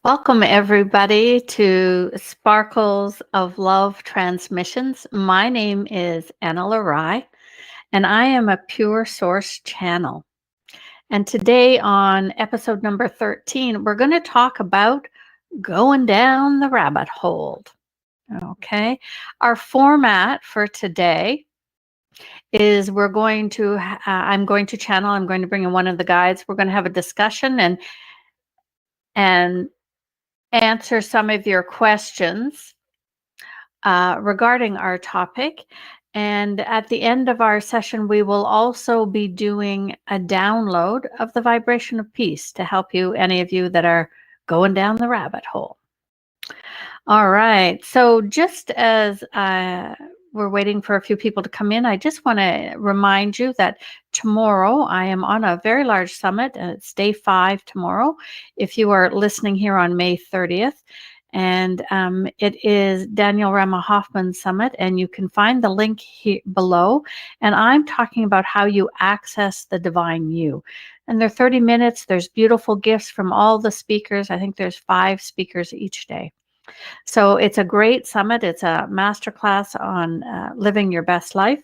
Welcome, everybody, to Sparkles of Love Transmissions. My name is Ana-La-Rai, and I am a Pure Source channel. And today, on episode number 13, we're going to talk about going down the rabbit hole. Okay. Our format for today is I'm going to bring in one of the guides. We're going to have a discussion and answer some of your questions regarding our topic. And at the end of our session, we will also be doing a download of the vibration of peace to help you, any of you that are going down the rabbit hole. All right. So just as we're waiting for a few people to come in, I just want to remind you that tomorrow I am on a very large summit, and it's day 5 tomorrow. If you are listening here on May 30th, and it is Daniel Rama Hoffman's Summit, and you can find the link here below. And I'm talking about how you access the divine you. And they're 30 minutes. There's beautiful gifts from all the speakers. I think there's 5 speakers each day. So it's a great summit. It's a masterclass on living your best life.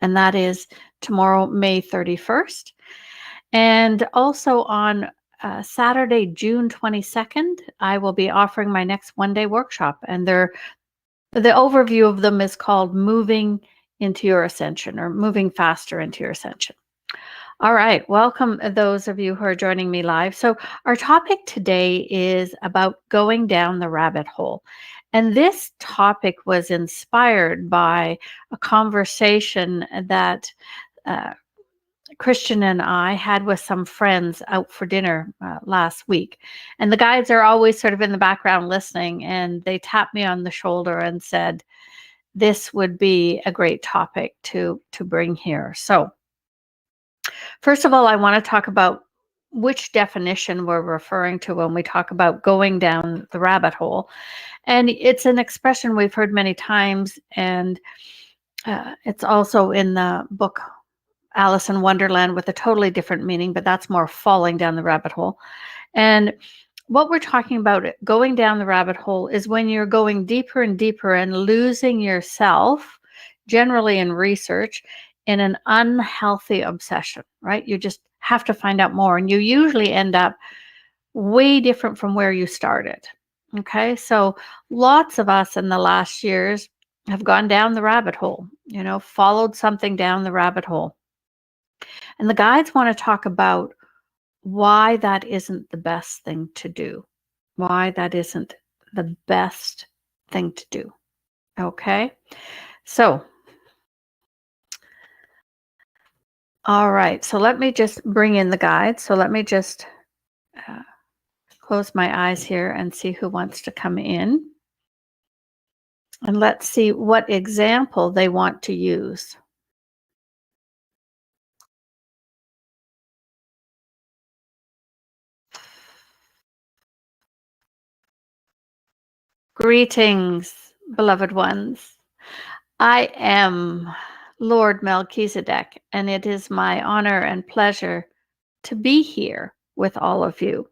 And that is tomorrow, May 31st. And also on Saturday, June 22nd, I will be offering my next one-day workshop. And the overview of them is called Moving into Your Ascension, or Moving Faster into Your Ascension. All right, welcome those of you who are joining me live. So our topic today is about going down the rabbit hole. And this topic was inspired by a conversation that Christian and I had with some friends out for dinner last week. And the guides are always sort of in the background listening, and they tapped me on the shoulder and said, this would be a great topic to bring here. So first of all, I want to talk about which definition we're referring to when we talk about going down the rabbit hole. And it's an expression we've heard many times, and it's also in the book Alice in Wonderland with a totally different meaning, but that's more falling down the rabbit hole. And what we're talking about, going down the rabbit hole, is when you're going deeper and deeper and losing yourself, generally in research, in an unhealthy obsession, right? You just have to find out more, and you usually end up way different from where you started. Okay, so lots of us in the last years have gone down the rabbit hole, followed something down the rabbit hole. And the guides want to talk about why that isn't the best thing to do, why that isn't the best thing to do. Okay, so all right, so let me just bring in the guides. So let me just close my eyes here and see who wants to come in. And let's see what example they want to use. Greetings, beloved ones. I am Lord Melchizedek, and it is my honor and pleasure to be here with all of you.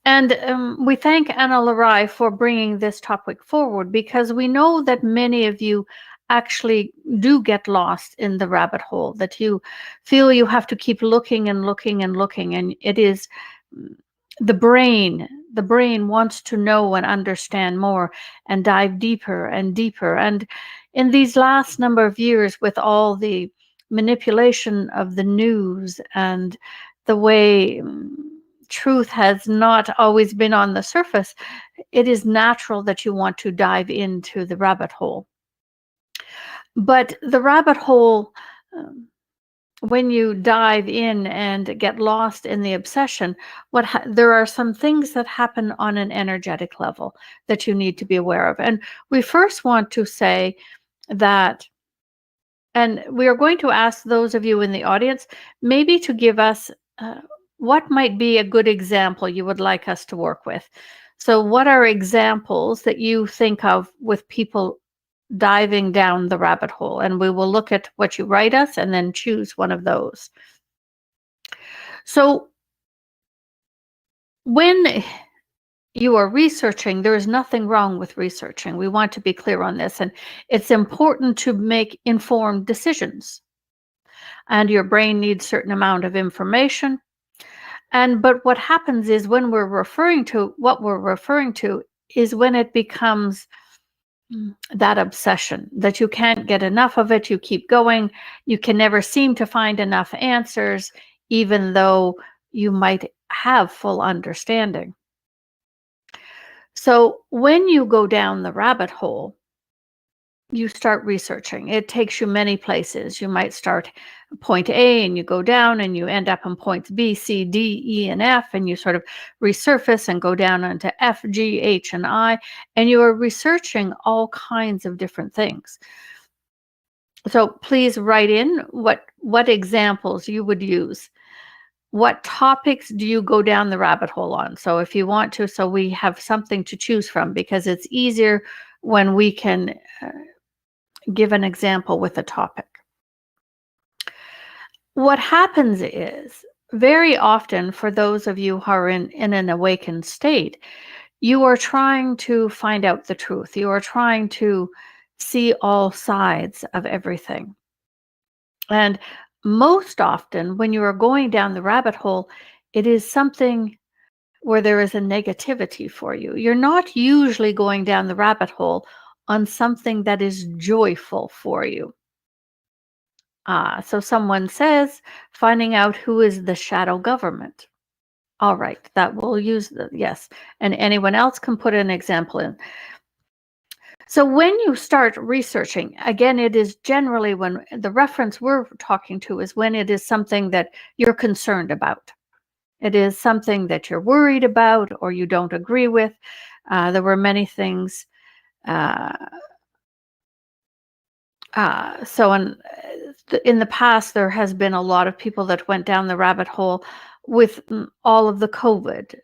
And we thank Ana-La-Rai for bringing this topic forward, because we know that many of you actually do get lost in the rabbit hole, that you feel you have to keep looking and looking and looking. And it is the brain wants to know and understand more and dive deeper and deeper. And in these last number of years, with all the manipulation of the news and the way truth has not always been on the surface, it is natural that you want to dive into the rabbit hole. But the rabbit hole, when you dive in and get lost in the obsession, there are some things that happen on an energetic level that you need to be aware of. And we first want to say that, and we are going to ask those of you in the audience maybe to give us what might be a good example you would like us to work with. So what are examples that you think of with people diving down the rabbit hole? And we will look at what you write us and then choose one of those. So When you are researching, there is nothing wrong with researching. We want to be clear on this. And it's important to make informed decisions. And your brain needs certain amount of information. And but what happens is when we're referring to what we're referring to is when it becomes that obsession that you can't get enough of it, you keep going, you can never seem to find enough answers, even though you might have full understanding. So when you go down the rabbit hole, you start researching. It takes you many places. You might start point A and you go down and you end up in points B, C, D, E, and F, and you sort of resurface and go down into F, G, H, and I, and you are researching all kinds of different things. So please write in what examples you would use. What topics do you go down the rabbit hole on? So if you want to, so we have something to choose from, because it's easier when we can give an example with a topic. What happens is, very often for those of you who are in an awakened state, you are trying to find out the truth. You are trying to see all sides of everything. And most often, when you are going down the rabbit hole, it is something where there is a negativity for you. You're not usually going down the rabbit hole on something that is joyful for you. So someone says, finding out who is the shadow government. All right, that will use the yes. And anyone else can put an example in. So when you start researching, again, it is generally when the reference we're talking to is when it is something that you're concerned about. It is something that you're worried about or you don't agree with. There were many things. Uh, so in the past, there has been a lot of people that went down the rabbit hole with all of the COVID,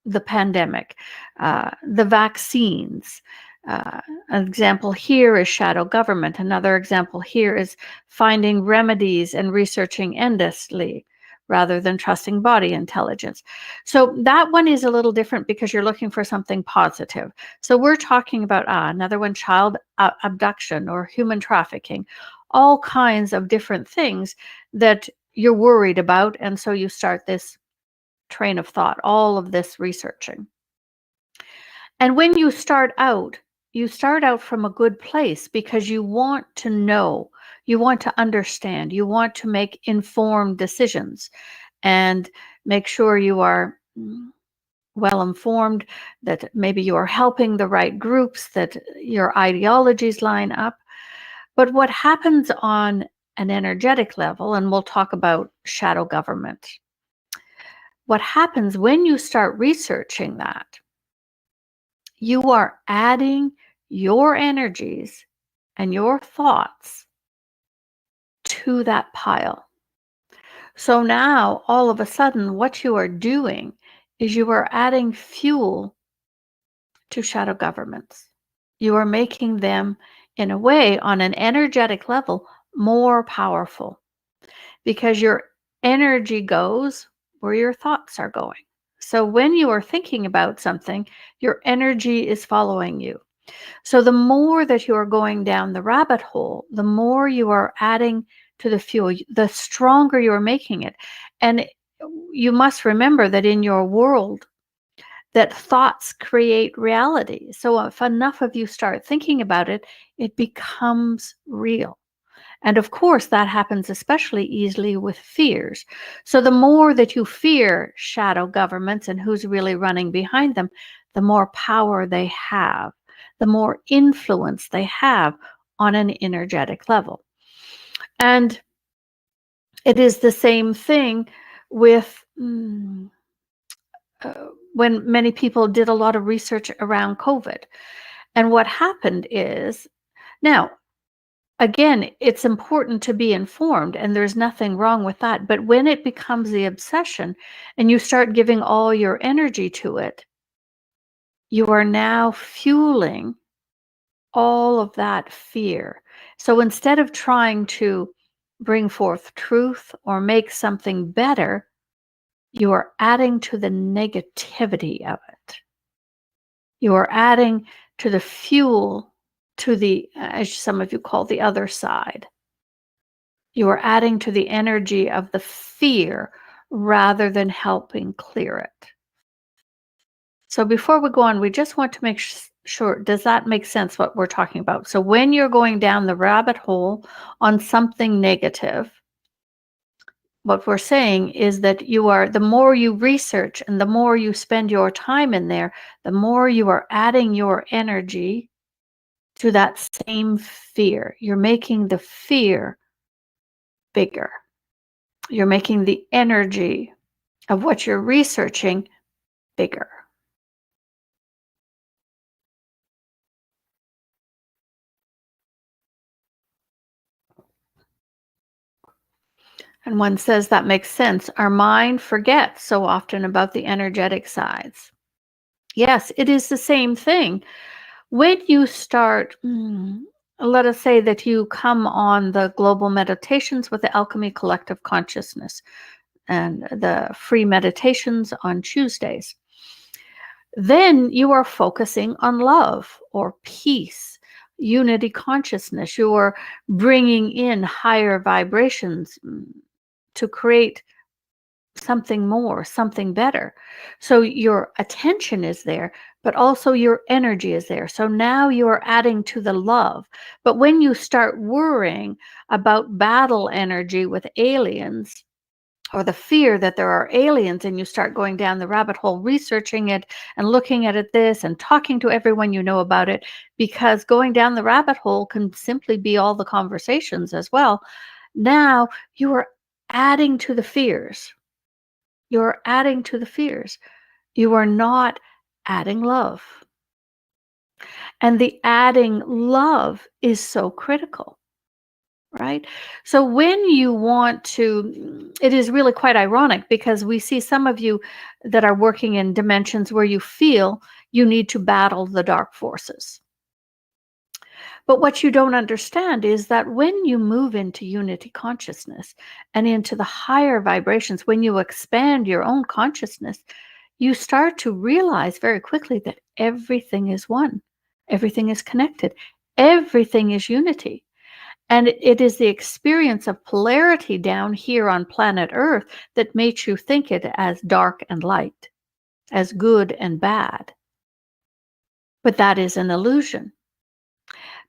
the pandemic, the vaccines. An example here is shadow government. Another example here is finding remedies and researching endlessly rather than trusting body intelligence. So that one is a little different because you're looking for something positive. So we're talking about another one, child abduction or human trafficking, all kinds of different things that you're worried about. And so you start this train of thought, all of this researching. And when you start out from a good place because you want to know, you want to understand, you want to make informed decisions and make sure you are well informed, that maybe you are helping the right groups, that your ideologies line up. But what happens on an energetic level, and we'll talk about shadow government, what happens when you start researching that, you are adding your energies and your thoughts to that pile. So now, all of a sudden, what you are doing is you are adding fuel to shadow governments. You are making them, in a way, on an energetic level, more powerful because your energy goes where your thoughts are going. So when you are thinking about something, your energy is following you. So the more that you are going down the rabbit hole, the more you are adding to the fuel, the stronger you are making it. And you must remember that in your world, that thoughts create reality. So if enough of you start thinking about it, it becomes real. And of course, that happens especially easily with fears. So the more that you fear shadow governments and who's really running behind them, the more power they have, the more influence they have on an energetic level. And it is the same thing with when many people did a lot of research around COVID. And what happened is, now, again, it's important to be informed, and there's nothing wrong with that. But when it becomes the obsession and you start giving all your energy to it, you are now fueling all of that fear. So instead of trying to bring forth truth or make something better, You are adding to the negativity of it. You are adding to the fuel to the, as some of you call the other side. You are adding to the energy of the fear rather than helping clear it. So before we go on, we just want to make sure, does that make sense what we're talking about? So when you're going down the rabbit hole on something negative, what we're saying is that the more you research and the more you spend your time in there, the more you are adding your energy to that same fear. You're making the fear bigger. You're making the energy of what you're researching bigger. And one says that makes sense. Our mind forgets so often about the energetic sides. Yes, it is the same thing. When you start, let us say that you come on the global meditations with the Alchemy Collective Consciousness and the free meditations on Tuesdays, then you are focusing on love or peace, unity consciousness. You are bringing in higher vibrations to create something more, something better. So your attention is there, but also your energy is there. So now you are adding to the love. But when you start worrying about battle energy with aliens, or the fear that there are aliens, and you start going down the rabbit hole researching it and looking at it this and talking to everyone you know about it, because going down the rabbit hole can simply be all the conversations as well. Now you are adding to the fears. You're adding to the fears. You are not adding love. And the adding love is so critical, right? So when you want to, it is really quite ironic because we see some of you that are working in dimensions where you feel you need to battle the dark forces. But what you don't understand is that when you move into unity consciousness and into the higher vibrations, when you expand your own consciousness, you start to realize very quickly that everything is one, everything is connected, everything is unity. And it is the experience of polarity down here on planet Earth that makes you think it as dark and light, as good and bad. But that is an illusion.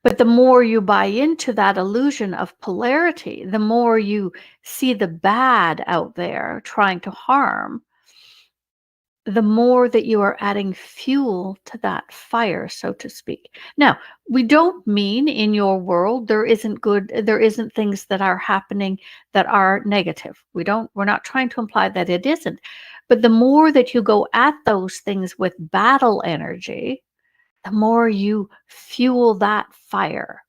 But the more you buy into that illusion of polarity, the more you see the bad out there trying to harm, the more that you are adding fuel to that fire, so to speak. Now, we don't mean in your world there isn't things that are happening that are negative. We're not trying to imply that it isn't. But the more that you go at those things with battle energy, the more you fuel that fire.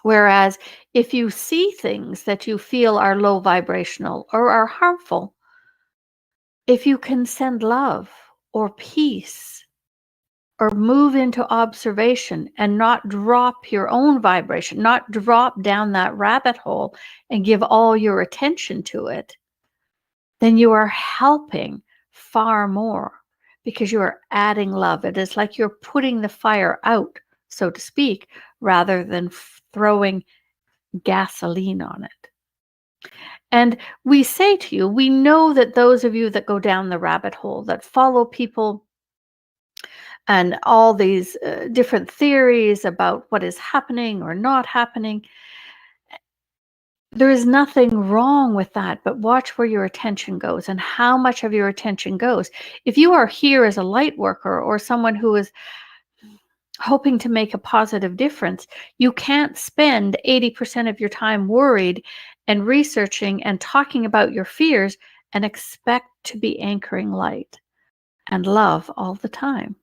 Whereas if you see things that you feel are low vibrational or are harmful, if you can send love or peace or move into observation and not drop your own vibration, not drop down that rabbit hole and give all your attention to it, then you are helping far more because you are adding love. It is like you're putting the fire out, so to speak, rather than throwing gasoline on it. And we say to you, we know that those of you that go down the rabbit hole, that follow people and all these different theories about what is happening or not happening, there is nothing wrong with that, but watch where your attention goes and how much of your attention goes. If you are here as a light worker or someone who is hoping to make a positive difference, you can't spend 80% of your time worried and researching and talking about your fears and expect to be anchoring light and love all the time.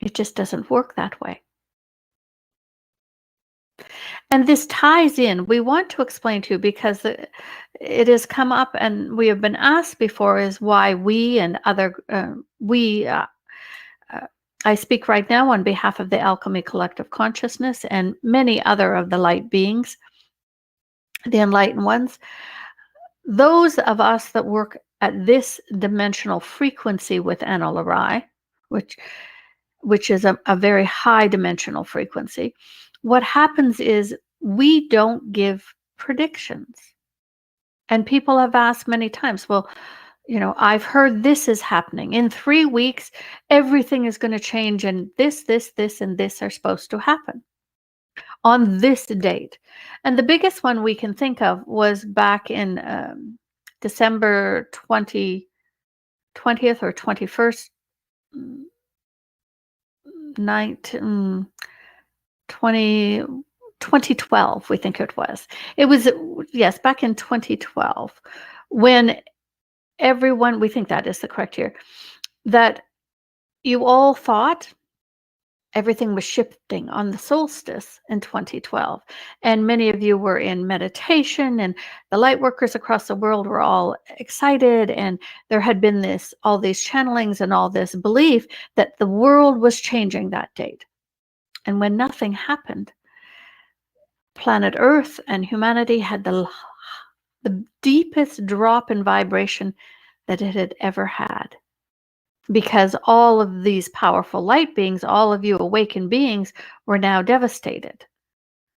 It just doesn't work that way. And this ties in, we want to explain to you because it has come up and we have been asked before is why we and other, I speak right now on behalf of the Alchemy Collective Consciousness and many other of the light beings, the enlightened ones. those of us that work at this dimensional frequency with Ana-La-Rai, which is a very high dimensional frequency, what happens is we don't give predictions. And people have asked many times, well, I've heard this is happening. In 3 weeks, everything is going to change, and this, and this are supposed to happen on this date. And the biggest one we can think of was back in December 20th or 21st, 2012, we think it was. It was, yes, back in 2012, when everyone, we think that is the correct year, that you all thought everything was shifting on the solstice in 2012. And many of you were in meditation, and the light workers across the world were all excited. And there had been all these channelings and all this belief that the world was changing that date. And when nothing happened, planet Earth and humanity had the deepest drop in vibration that it had ever had. Because all of these powerful light beings, all of you awakened beings, were now devastated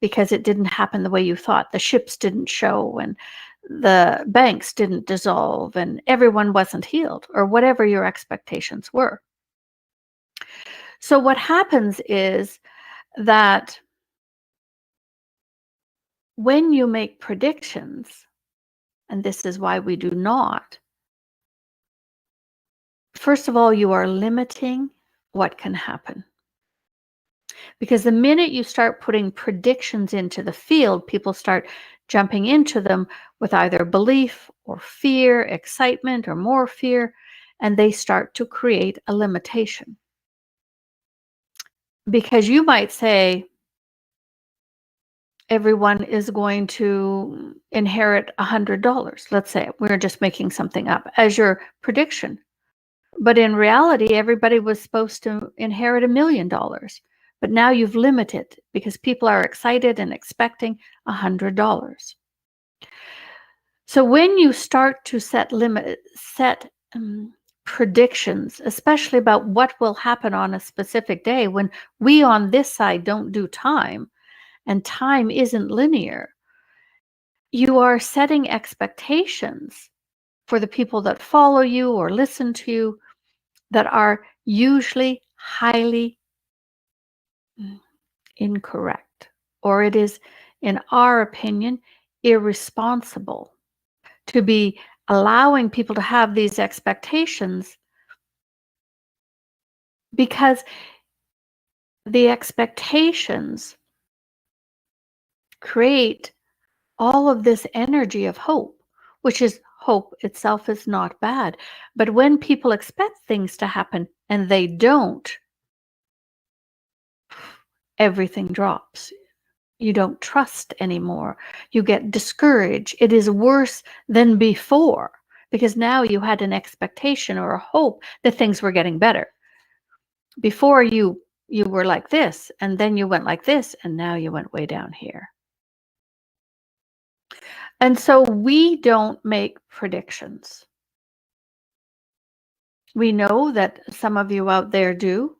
because it didn't happen the way you thought. The ships didn't show, and the banks didn't dissolve, and everyone wasn't healed, or whatever your expectations were. So what happens is that when you make predictions, and this is why we do not, first of all, you are limiting what can happen. Because the minute you start putting predictions into the field, people start jumping into them with either belief or fear, excitement or more fear, and they start to create a limitation. Because you might say, everyone is going to inherit $100. Let's say we're just making something up as your prediction. But in reality, everybody was supposed to inherit $1 million. But now you've limited because people are excited and expecting $100. So when you start to set predictions, especially about what will happen on a specific day, when we on this side don't do time, and time isn't linear, you are setting expectations for the people that follow you or listen to you that are usually highly incorrect, or it is, in our opinion, irresponsible to be allowing people to have these expectations, because the expectations create all of this energy of hope, which is, hope itself is not bad. But when people expect things to happen and they don't, everything drops. You don't trust anymore. You get discouraged. It is worse than before because now you had an expectation or a hope that things were getting better. Before you were like this, and then you went like this, and now you went way down here. And so we don't make predictions. We know that some of you out there do,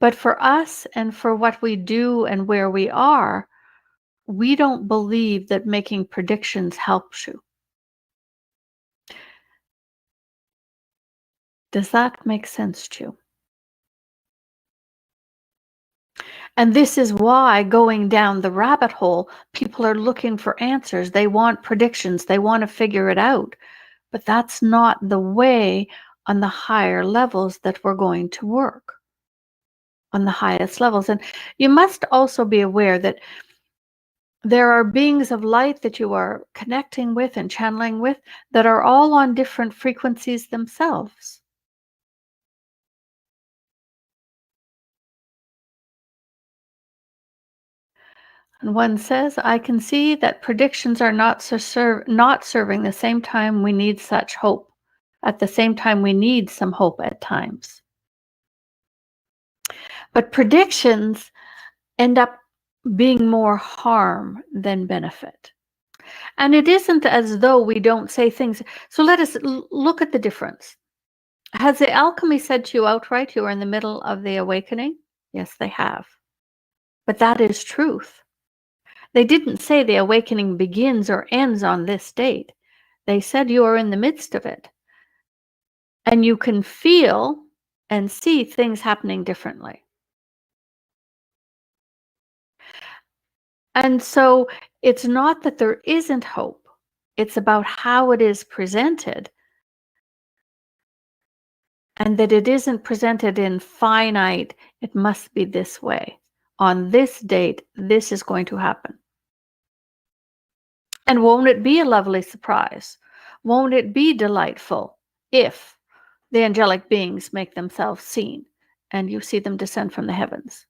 but for us and for what we do and where we are, we don't believe that making predictions helps you. Does that make sense to you? And this is why, going down the rabbit hole, people are looking for answers. They want predictions. They want to figure it out. But that's not the way on the higher levels that we're going to work, on the highest levels. And you must also be aware that there are beings of light that you are connecting with and channeling with that are all on different frequencies themselves. And one says, I can see that predictions are not serving the same time we need such hope. At the same time, we need some hope at times. But predictions end up being more harm than benefit. And it isn't as though we don't say things. So let us look at the difference. Has the alchemy said to you outright you are in the middle of the awakening? Yes, they have. But that is truth. They didn't say the awakening begins or ends on this date. They said you are in the midst of it. And you can feel and see things happening differently. And so it's not that there isn't hope. It's about how it is presented, and that it isn't presented in finite, it must be this way. On this date, this is going to happen. And won't it be a lovely surprise? Won't it be delightful if the angelic beings make themselves seen and you see them descend from the heavens?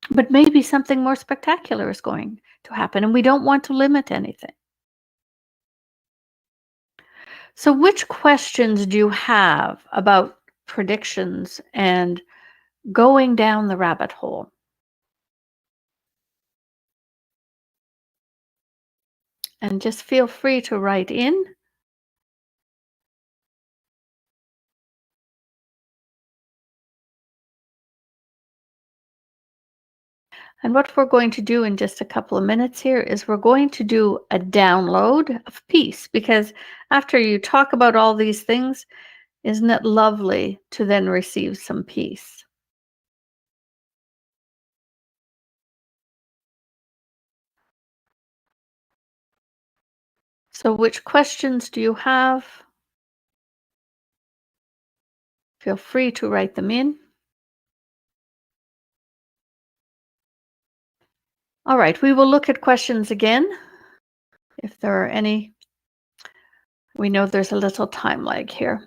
But maybe something more spectacular is going to happen, and we don't want to limit anything. So, which questions do you have about predictions and going down the rabbit hole? And just feel free to write in. And what we're going to do in just a couple of minutes here is we're going to do a download of peace, because after you talk about all these things, isn't it lovely to then receive some peace? So, which questions do you have? Feel free to write them in. All right, we will look at questions again. If there are any, we know there's a little time lag here.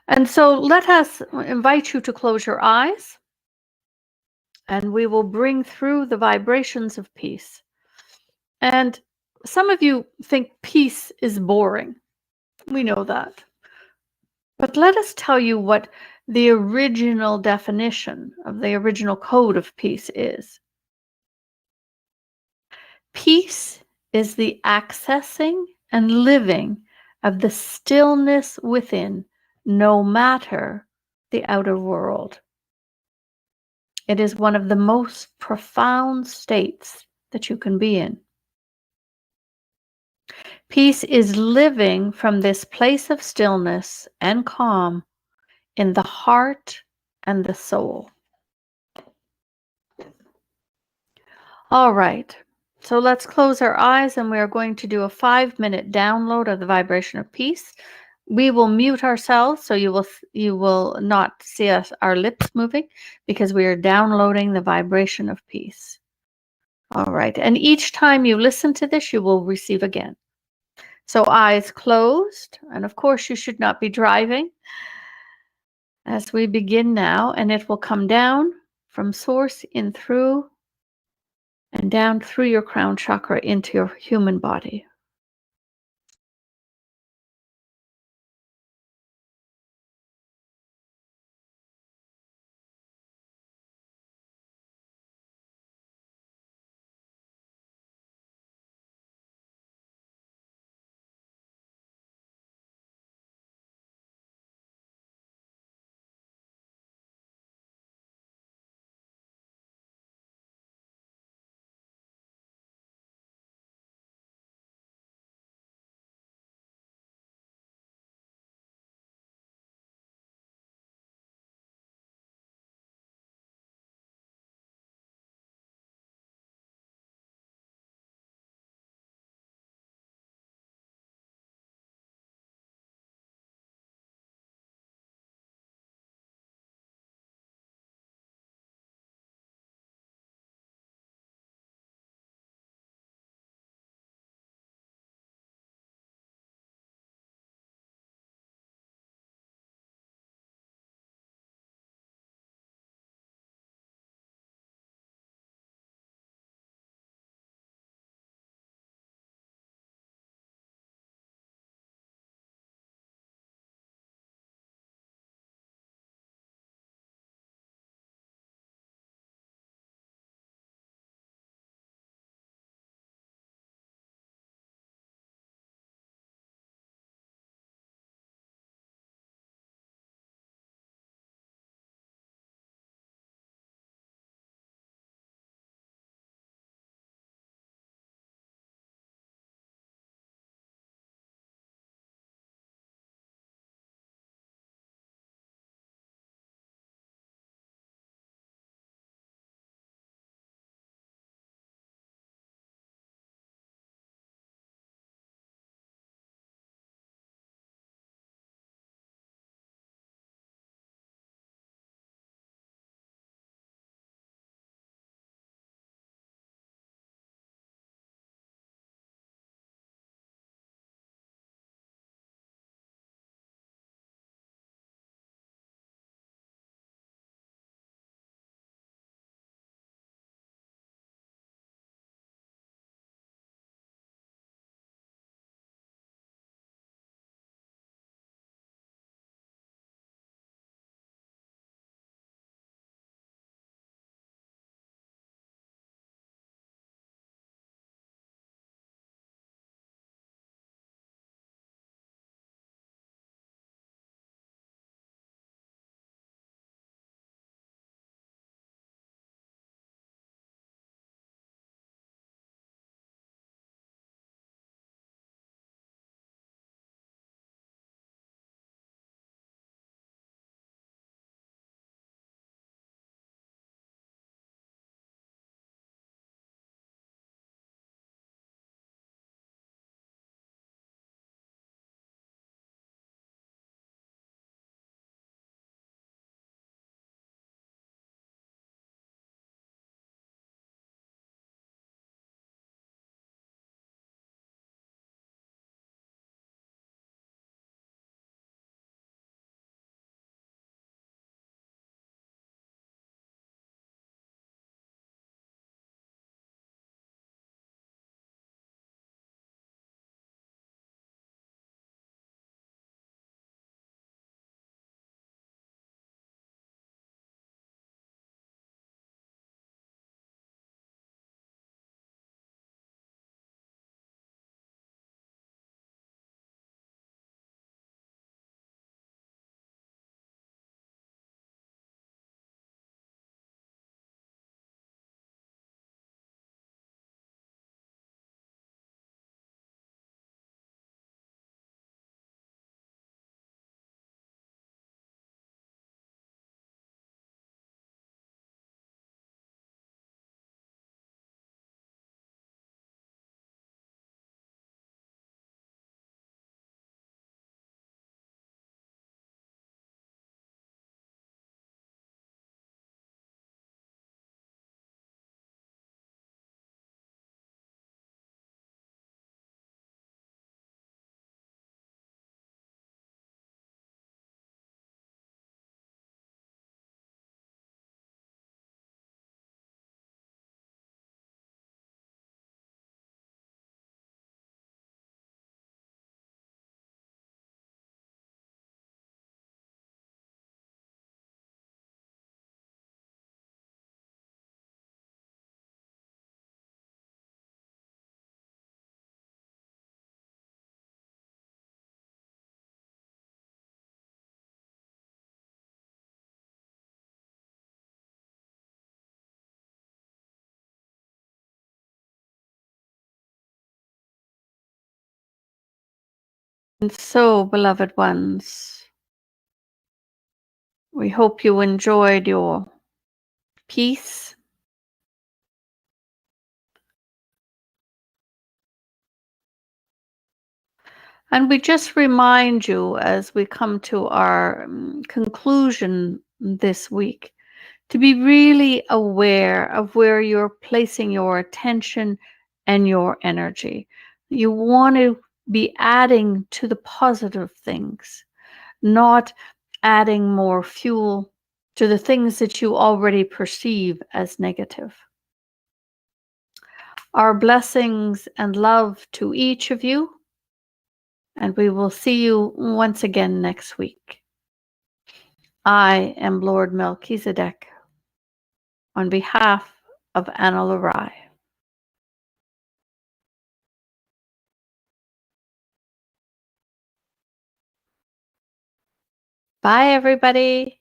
And so let us invite you to close your eyes, and we will bring through the vibrations of peace. And some of you think peace is boring. We know that. But let us tell you what the original definition of the original code of peace is. Peace is the accessing and living of the stillness within, no matter the outer world. It is one of the most profound states that you can be in. Peace is living from this place of stillness and calm in the heart and the soul. All right. So let's close our eyes, and we are going to do a 5-minute download of the vibration of peace. We will mute ourselves, so you will not see our lips moving, because we are downloading the vibration of peace. All right. And each time you listen to this, you will receive again. So eyes closed, and of course you should not be driving as we begin now, and it will come down from source in through and down through your crown chakra into your human body. And so, beloved ones, we hope you enjoyed your peace. And we just remind you as we come to our conclusion this week to be really aware of where you're placing your attention and your energy. You want to be adding to the positive things, not adding more fuel to the things that you already perceive as negative. Our blessings and love to each of you, and we will see you once again next week. I am Lord Melchizedek on behalf of Ana-La-Rai. Bye, everybody.